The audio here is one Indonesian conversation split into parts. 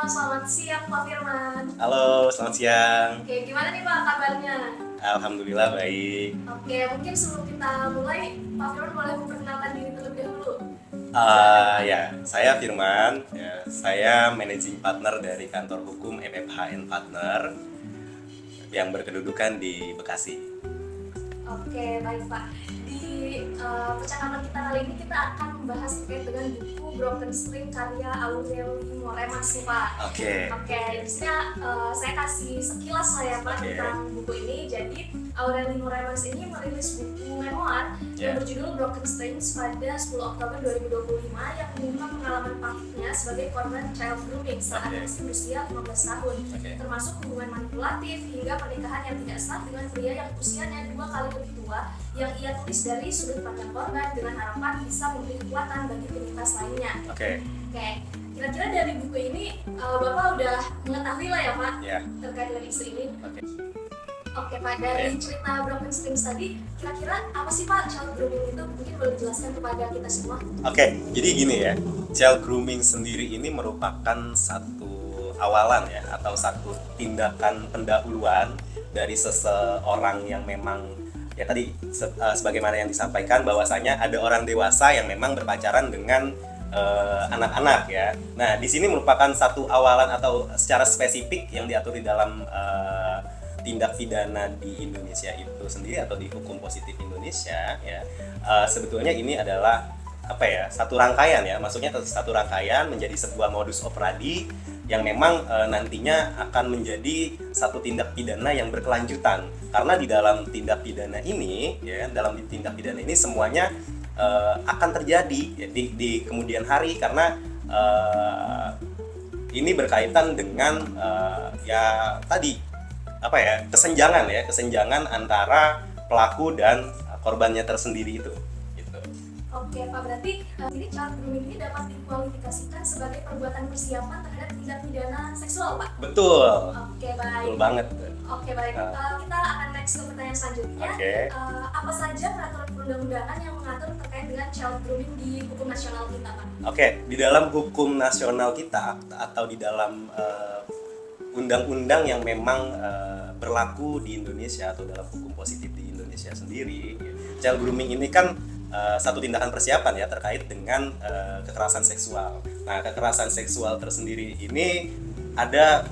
selamat siang Pak Firman. Halo, selamat siang. Oke, gimana nih Pak kabarnya? Alhamdulillah baik. Oke, mungkin sebelum kita mulai, Pak Firman boleh memperkenalkan diri terlebih dahulu. Ya, saya Firman. Ya, saya managing partner dari kantor hukum MFHN Partner yang berkedudukan di Bekasi. Oke, baik Pak. Di percakapan kita kali ini kita akan membahas terkait dengan buku Broken String karya Aureli Moremas nih Pak. Oke. Oke, di sini saya kasih sekilas lah ya Pak Oke. tentang buku ini. Jadi Aureli Moremas ini merilis buku memoir yang berjudul Broken Strings pada 10 Oktober 2025 yang mengungkap pengalaman pahitnya sebagai korban child grooming saat masih berusia 15 tahun, termasuk hubungan manipulatif hingga pernikahan yang tidak sah dengan pria yang usianya 2 kali lebih tua, yang ia tulis dari sudut pandang korban dengan harapan bisa memberi kekuatan bagi penyintas lainnya. Oke. Kira-kira dari buku ini Bapak udah mengetahui lah ya Pak Ya. terkait dengan isu ini. Oke. Oke Pak, dari cerita Broken Strings tadi, kira-kira apa sih Pak child grooming itu? Mungkin boleh dijelaskan kepada kita semua. Oke, jadi gini ya. Child grooming sendiri ini merupakan satu awalan ya, atau satu tindakan pendahuluan dari seseorang yang memang ya tadi sebagaimana yang disampaikan bahwasanya ada orang dewasa yang memang berpacaran dengan anak-anak ya. Nah, di sini merupakan satu awalan atau secara spesifik yang diatur di dalam tindak pidana di Indonesia itu sendiri atau di hukum positif Indonesia ya. Sebetulnya ini adalah apa ya, satu rangkaian ya, maksudnya satu rangkaian menjadi sebuah modus operandi yang memang nantinya akan menjadi satu tindak pidana yang berkelanjutan, karena di dalam tindak pidana ini ya, dalam tindak pidana ini semuanya akan terjadi ya, di kemudian hari, karena ini berkaitan dengan ya tadi apa ya, kesenjangan antara pelaku dan korbannya tersendiri itu gitu. Oke Pak, berarti jadi child grooming ini dapat dikualifikasikan sebagai perbuatan persiapan terhadap tindak pidana seksual Pak? Betul. Oke baik. Betul banget. Oke baik, kita akan next ke pertanyaan selanjutnya. Oke. Apa saja peraturan perundang-undangan yang mengatur terkait dengan child grooming di hukum nasional kita Pak? Oke, di dalam hukum nasional kita atau di dalam undang-undang yang memang berlaku di Indonesia atau dalam hukum positif di Indonesia sendiri, child grooming ini kan satu tindakan persiapan ya terkait dengan kekerasan seksual. Nah, kekerasan seksual tersendiri ini ada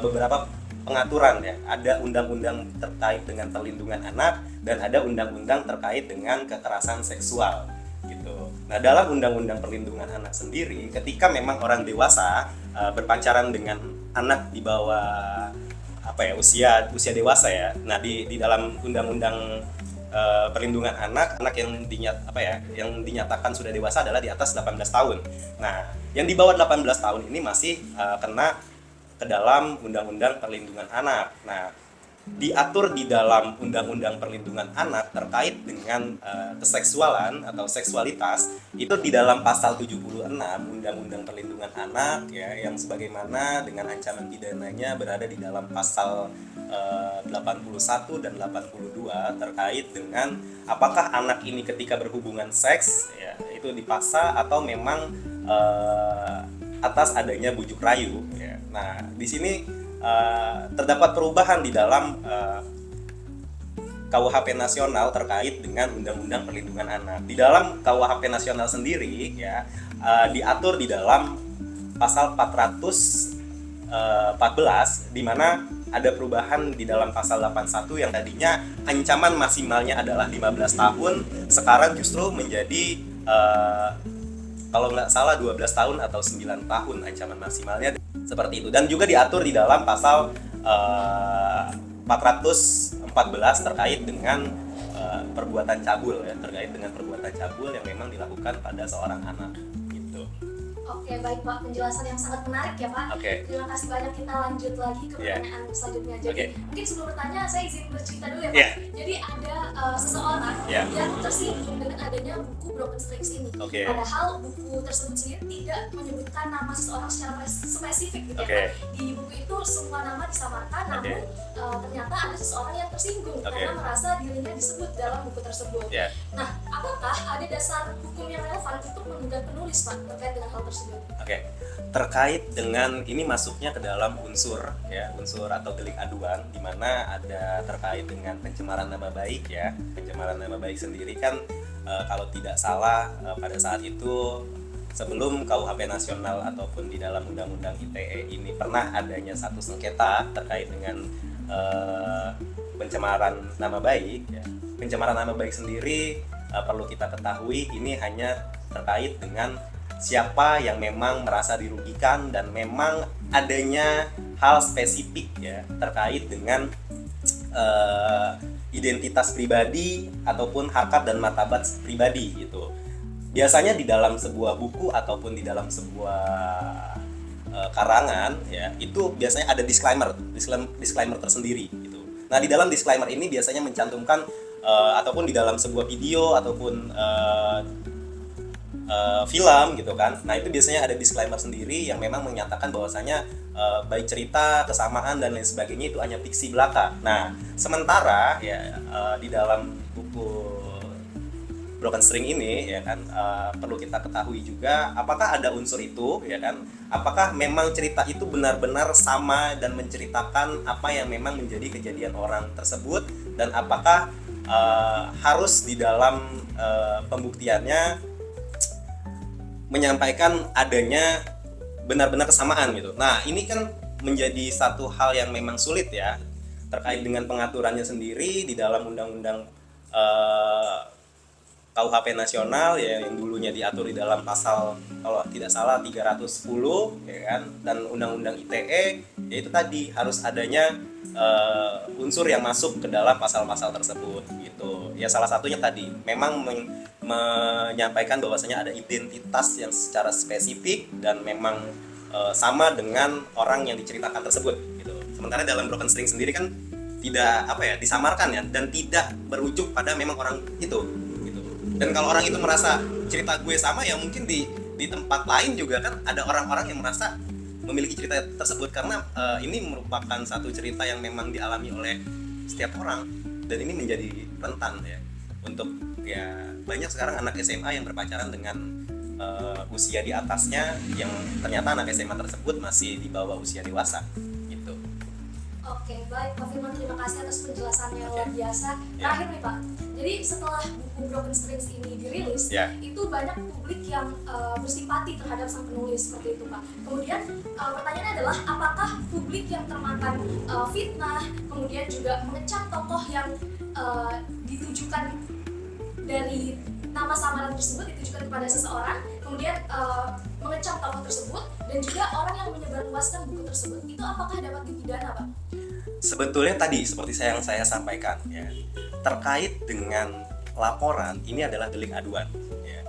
beberapa pengaturan ya. Ada undang-undang terkait dengan perlindungan anak dan ada undang-undang terkait dengan kekerasan seksual gitu. Nah, dalam undang-undang perlindungan anak sendiri, ketika memang orang dewasa berpacaran dengan anak di bawah apa ya, usia dewasa ya. Nah, di dalam undang-undang perlindungan anak yang dinyatakan sudah dewasa adalah di atas 18 tahun. Nah, yang di bawah 18 tahun ini masih kena ke dalam undang-undang perlindungan anak. Nah, diatur di dalam undang-undang perlindungan anak terkait dengan keseksualan atau seksualitas itu di dalam pasal 76 undang-undang perlindungan anak ya, yang sebagaimana dengan ancaman pidananya berada di dalam pasal 81 dan 82 terkait dengan apakah anak ini ketika berhubungan seks ya itu dipaksa atau memang atas adanya bujuk rayu ya. Nah, di sini terdapat perubahan di dalam KUHP nasional terkait dengan Undang-Undang Perlindungan Anak. Di dalam KUHP nasional sendiri ya diatur di dalam pasal 414 di mana ada perubahan di dalam pasal 81 yang tadinya ancaman maksimalnya adalah 15 tahun, sekarang justru menjadi kalau nggak salah 12 tahun atau 9 tahun ancaman maksimalnya seperti itu. Dan juga diatur di dalam pasal 414 terkait dengan perbuatan cabul ya, terkait dengan perbuatan cabul yang memang dilakukan pada seorang anak gitu. Oke baik Pak, penjelasan yang sangat menarik ya Pak. Oke. Terima kasih banyak, kita lanjut lagi ke pertanyaan selanjutnya. Jadi mungkin sebelum bertanya saya izin bercerita dulu ya Pak. Jadi ada seseorang yang tersinggung dengan adanya buku Broken Strings ini. Padahal buku tersebut sendiri tidak menyebutkan nama seseorang secara spesifik gitu ya Pak. Di buku itu semua nama disamarkan, namun ternyata ada seseorang yang tersinggung karena merasa dirinya disebut dalam buku tersebut. Nah, apakah ada dasar hukum yang relevan untuk menggugat penulis Pak terkait dengan hal tersebut? Oke, terkait dengan ini masuknya ke dalam unsur atau delik aduan, di mana ada terkait dengan pencemaran nama baik ya. Pencemaran nama baik sendiri kan kalau tidak salah pada saat itu sebelum KUHP nasional ataupun di dalam Undang-Undang ITE ini pernah adanya satu sengketa terkait dengan pencemaran nama baik ya. Pencemaran nama baik sendiri perlu kita ketahui ini hanya terkait dengan siapa yang memang merasa dirugikan dan memang adanya hal spesifik ya terkait dengan identitas pribadi ataupun harkat dan martabat pribadi gitu. Biasanya di dalam sebuah buku ataupun di dalam sebuah karangan ya itu biasanya ada disclaimer tersendiri gitu. Nah di dalam disclaimer ini biasanya mencantumkan ataupun di dalam sebuah video ataupun film gitu kan. Nah itu biasanya ada disclaimer sendiri yang memang menyatakan bahwasanya baik cerita, kesamaan dan lain sebagainya itu hanya fiksi belaka. Nah sementara ya di dalam buku Broken String ini ya kan perlu kita ketahui juga apakah ada unsur itu ya kan, apakah memang cerita itu benar-benar sama dan menceritakan apa yang memang menjadi kejadian orang tersebut, dan apakah harus di dalam pembuktiannya menyampaikan adanya benar-benar kesamaan gitu. Nah ini kan menjadi satu hal yang memang sulit ya terkait dengan pengaturannya sendiri di dalam undang-undang KUHP nasional ya, yang dulunya diatur di dalam pasal kalau tidak salah 310 ya kan, dan undang-undang ITE yaitu tadi harus adanya unsur yang masuk ke dalam pasal-pasal tersebut gitu. Ya salah satunya tadi memang menyampaikan bahwasanya ada identitas yang secara spesifik dan memang sama dengan orang yang diceritakan tersebut gitu. Sementara dalam Broken String sendiri kan tidak disamarkan ya, dan tidak berujuk pada memang orang itu gitu. Dan kalau orang itu merasa cerita gue sama ya mungkin di tempat lain juga kan ada orang-orang yang merasa memiliki cerita tersebut, karena ini merupakan satu cerita yang memang dialami oleh setiap orang, dan ini menjadi rentan ya untuk ya banyak sekarang anak SMA yang berpacaran dengan usia di atasnya, yang ternyata anak SMA tersebut masih di bawah usia dewasa gitu. Oke, baik Pak Firman, terima kasih atas penjelasannya luar biasa. Terakhir nih Pak, jadi setelah buku Broken Strings ini dirilis, itu banyak publik yang bersimpati terhadap sang penulis seperti itu Pak. Kemudian pertanyaannya adalah apakah publik yang termakan fitnah, kemudian juga mengecam tokoh yang ditujukan dari nama samaran tersebut ditujukan kepada seseorang, kemudian mengecam tokoh tersebut, dan juga orang yang menyebarluaskan buku tersebut, itu apakah dapat dipidana Pak? Sebetulnya tadi seperti yang saya sampaikan ya, terkait dengan laporan ini adalah delik aduan ya.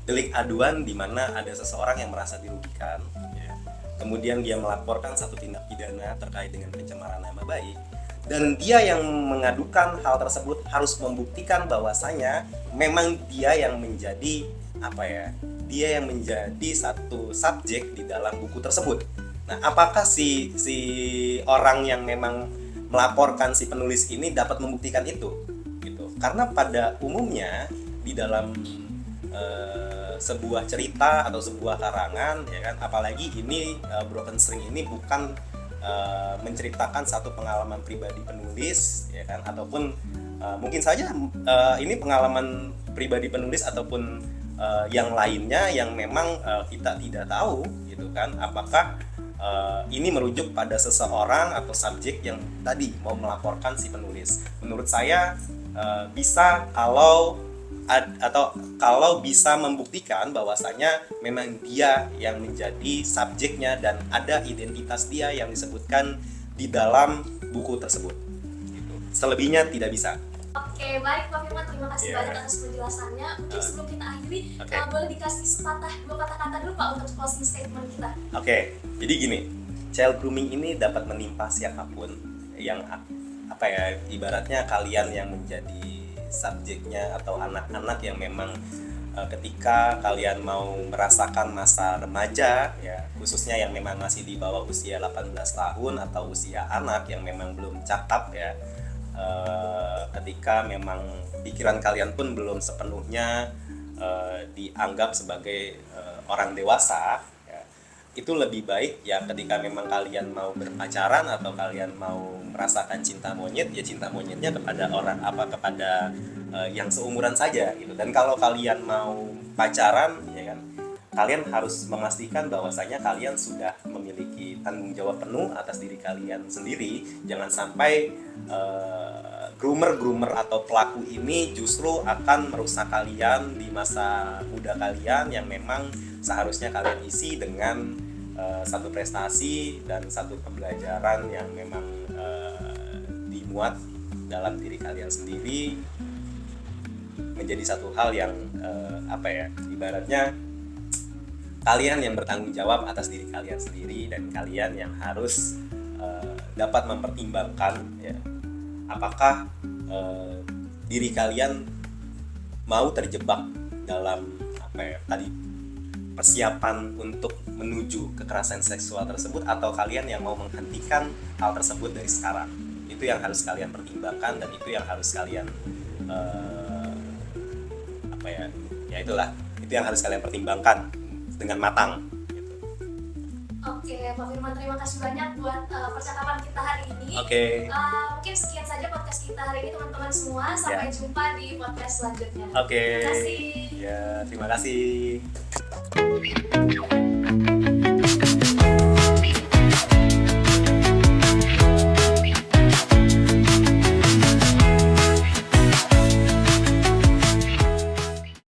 Delik aduan di mana ada seseorang yang merasa dirugikan ya. Kemudian dia melaporkan satu tindak pidana terkait dengan pencemaran nama baik, dan dia yang mengadukan hal tersebut harus membuktikan bahwasanya memang dia yang menjadi dia yang menjadi satu subjek di dalam buku tersebut. Nah, apakah si orang yang memang melaporkan si penulis ini dapat membuktikan itu gitu? Karena pada umumnya di dalam sebuah cerita atau sebuah karangan ya kan, apalagi ini Broken String ini bukan menceritakan satu pengalaman pribadi penulis ya kan, ataupun mungkin saja ini pengalaman pribadi penulis ataupun yang lainnya yang memang kita tidak tahu gitu kan, apakah ini merujuk pada seseorang atau subjek yang tadi mau melaporkan si penulis. Menurut saya bisa kalau bisa membuktikan bahwasanya memang dia yang menjadi subjeknya dan ada identitas dia yang disebutkan di dalam buku tersebut gitu. Selebihnya tidak bisa. Oke, baik Pak Firman, terima kasih banyak atas penjelasannya. Mungkin sebelum kita akhiri, boleh dikasih dua kata-kata dulu Pak untuk closing statement kita. Oke, jadi gini, child grooming ini dapat menimpa siapapun yang ibaratnya kalian yang menjadi subjeknya atau anak-anak yang memang ketika kalian mau merasakan masa remaja ya, khususnya yang memang masih di bawah usia 18 tahun atau usia anak yang memang belum cakap ya, ketika memang pikiran kalian pun belum sepenuhnya dianggap sebagai orang dewasa, ya, itu lebih baik ya ketika memang kalian mau berpacaran atau kalian mau merasakan cinta monyet, ya cinta monyetnya kepada orang kepada yang seumuran saja gitu. Dan kalau kalian mau pacaran, ya kan, kalian harus memastikan bahwasanya kalian sudah memiliki tanggung jawab penuh atas diri kalian sendiri. Jangan sampai groomer atau pelaku ini justru akan merusak kalian di masa muda kalian yang memang seharusnya kalian isi dengan satu prestasi dan satu pembelajaran yang memang dimuat dalam diri kalian sendiri, menjadi satu hal yang ibaratnya kalian yang bertanggung jawab atas diri kalian sendiri, dan kalian yang harus dapat mempertimbangkan ya, apakah diri kalian mau terjebak dalam persiapan untuk menuju kekerasan seksual tersebut, atau kalian yang mau menghentikan hal tersebut dari sekarang. Itu yang harus kalian pertimbangkan, dan itu yang harus kalian itu yang harus kalian pertimbangkan dengan matang gitu. Oke, Pak Firman, terima kasih banyak buat percakapan kita hari ini. Oke. Mungkin sekian saja podcast kita hari ini, teman-teman semua. Sampai jumpa di podcast selanjutnya. Oke. Terima kasih. Ya, terima kasih.